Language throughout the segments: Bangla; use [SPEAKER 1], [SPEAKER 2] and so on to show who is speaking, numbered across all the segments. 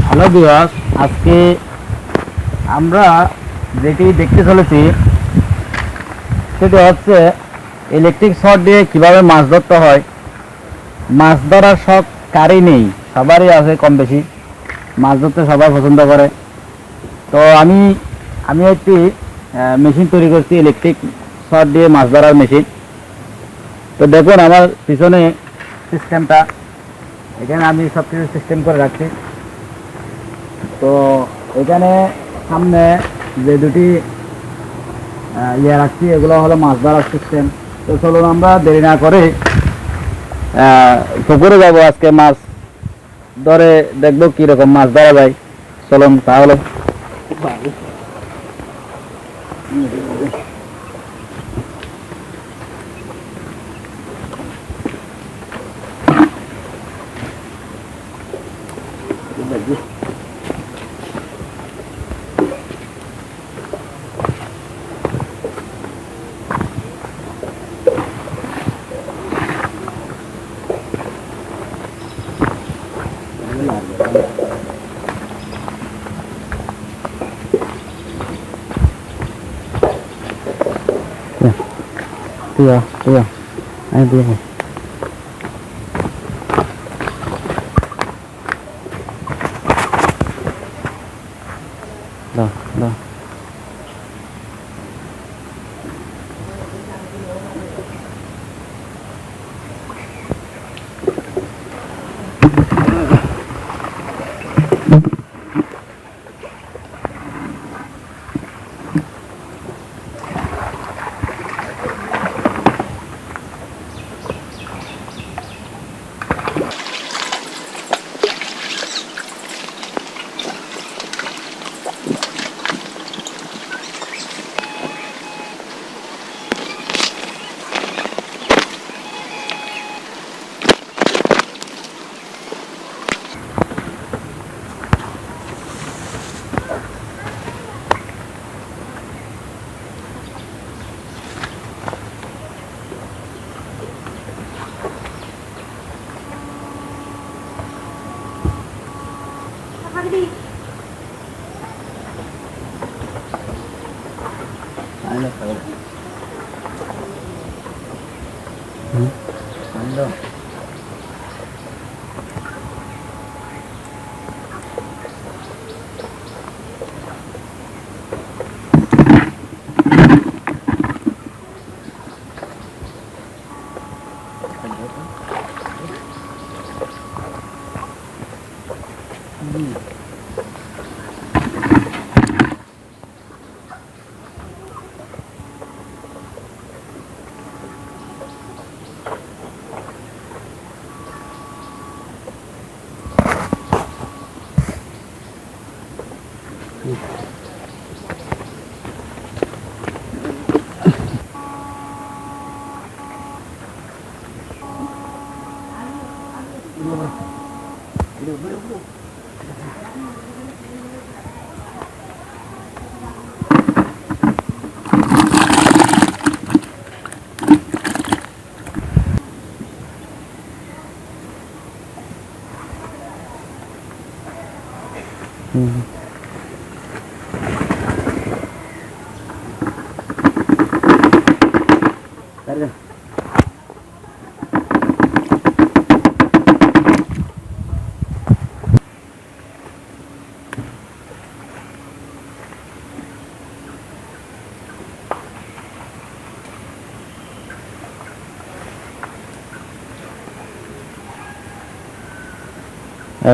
[SPEAKER 1] হ্যালো ভিউয়ার্স, আজকে আমরা যেটি দেখতে চলেছি সেটি হচ্ছে ইলেকট্রিক শর্ট দিয়ে কিভাবে মাছ ধরতে হয়। মাছ ধরার শখ কারই নেই, সবারই আছে কম বেশি, মাছ ধরতে সবাই পছন্দ করে। তো আমি একটি মেশিন তৈরি করছি, ইলেকট্রিক শর্ট দিয়ে মাছ ধরার মেশিন। তো দেখুন আমার পিছনে সিস্টেমটা, এখানে আমি সব কিছু সিস্টেম করে রাখছি। তো এখানে সামনে যে দুটি রাখছি এগুলো হলো মাছ ধরার সিস্টেম। তো চলুন আমরা দেরি না করে পুকুরে যাবো, আজকে মাছ ধরে দেখবো কিরকম মাছ ধরা যায়। চলুন তাহলে। Iya, ayo dia. Dah.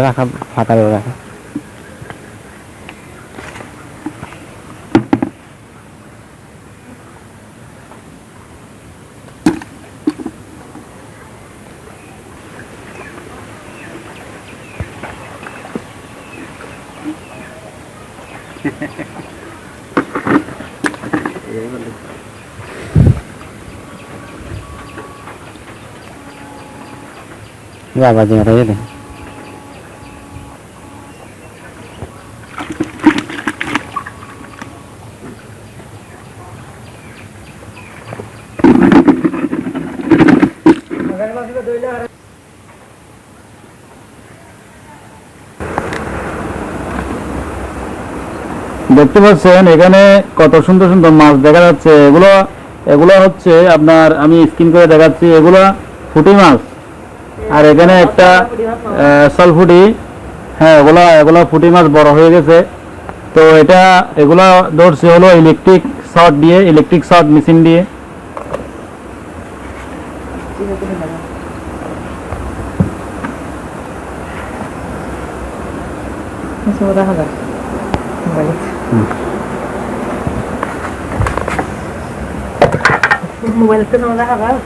[SPEAKER 1] রাখা ফাঁকা রাখা। Gak bajing aja deh. দেখতে পাচ্ছেন এখানে কত সুন্দর সুন্দর মাছ দেখা যাচ্ছে। এগুলো এগুলো হচ্ছে আপনার, আমি স্ক্রিন করে দেখাচ্ছি, এগুলো ফুটি মাছ। আর এখানে একটা সলফুটি, হ্যাঁ এগুলো এগুলো ফুটি মাছ বড় হয়ে গেছে। তো এটা এগুলো ধরছে হলো ইলেকট্রিক শর্ট দিয়ে, ইলেকট্রিক শর্ট মেশিন দিয়ে।
[SPEAKER 2] মোবাইল তো না দেখা যায়।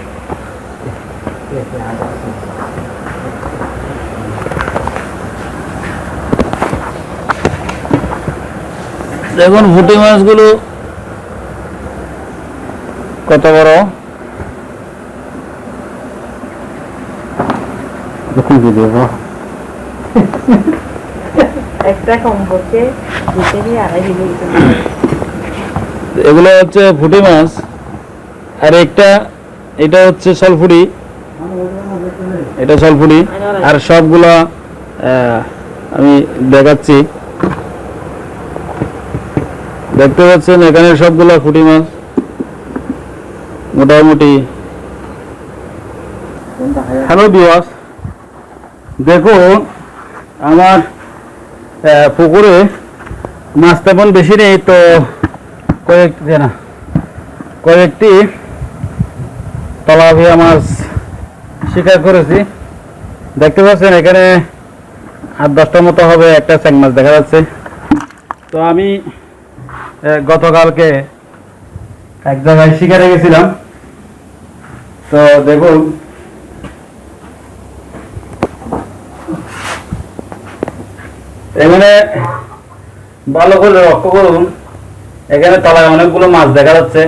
[SPEAKER 1] দেখুন পুঁটি মাছগুলো কত বড়।
[SPEAKER 2] একটা কমপক্ষে
[SPEAKER 1] এগুলো হচ্ছে পুঁটি মাছ, আর এটা হচ্ছে সলফুড়ি, এটা সলফুড়ি। আর সবগুলা আমি দেখাচ্ছি, দেখতে পাচ্ছেন এখানে সবগুলা পুঁটি মাছ মোটামুটি। হ্যালো ভিউয়ার্স, দেখুন আমার পুকুরে মাছ তেমন বেশি নেই, তো কয়েকটি তেলাপিয়া মাছ শিকার করেছি। দেখতে পাচ্ছেন এখানে 8-10টার মতো হবে, একটা চ্যাং মাছ দেখা যাচ্ছে। তো আমি গতকালকে এক জায়গায় শিকারে গেছিলাম। তো দেখুন এখানে ভালো করে লক্ষ্য করুন, এখানে তলায় অনেকগুলো মাছ দেখা যাচ্ছে,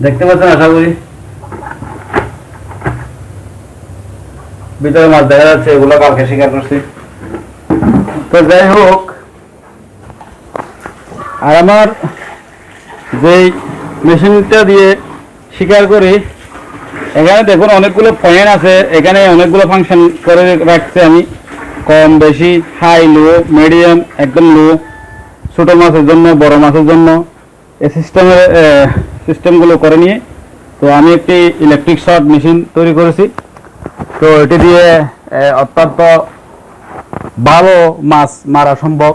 [SPEAKER 1] দেখতে পাচ্ছেন আশা করি। ভিতরে মাছ দেখা যাচ্ছে, এগুলো কালকে শিকার করছি। তো যাই হোক, আর আমার যেই মেশিনটা দিয়ে শিকার করি, এখানে দেখুন অনেকগুলো পয়েন্ট আছে, এখানে অনেকগুলো ফাংশন করে রাখছে আমি, কম বেশি, হাই লো, মিডিয়াম, একদম লো, ছোট মাছের জন্য, বড় মাছের জন্য, এই সিস্টেমগুলো করে নিয়ে তো আমি একটি ইলেকট্রিক শর্ট মেশিন তৈরি করেছি। তো এটি দিয়ে অত্যন্ত ভালো মাছ মারা সম্ভব।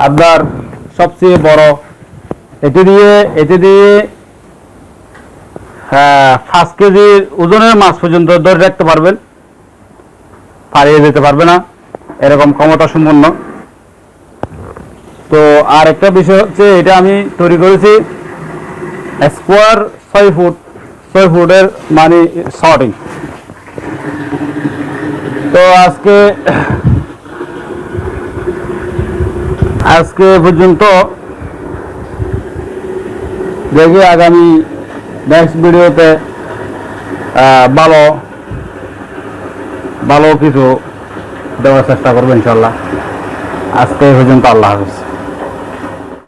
[SPEAKER 1] আপনার সবচেয়ে বড় এটি দিয়ে 5 কেজির ওজনের মাছ পর্যন্ত ধরে রাখতে পারবেন, পালিয়ে যেতে পারবে না, এরকম ক্ষমতা সম্পন্ন। তো আর একটা বিষয় হচ্ছে, এটা আমি তৈরি করেছি স্কোয়ার 6 ফুটের মানে শর্টিং। তো আজকে পর্যন্ত, দেখি আগামী নেক্সট ভিডিওতে ভালো কিছু দেওয়ার চেষ্টা করবো ইনশাল্লাহ। আজকে পর্যন্ত আল্লাহ হাফেজ।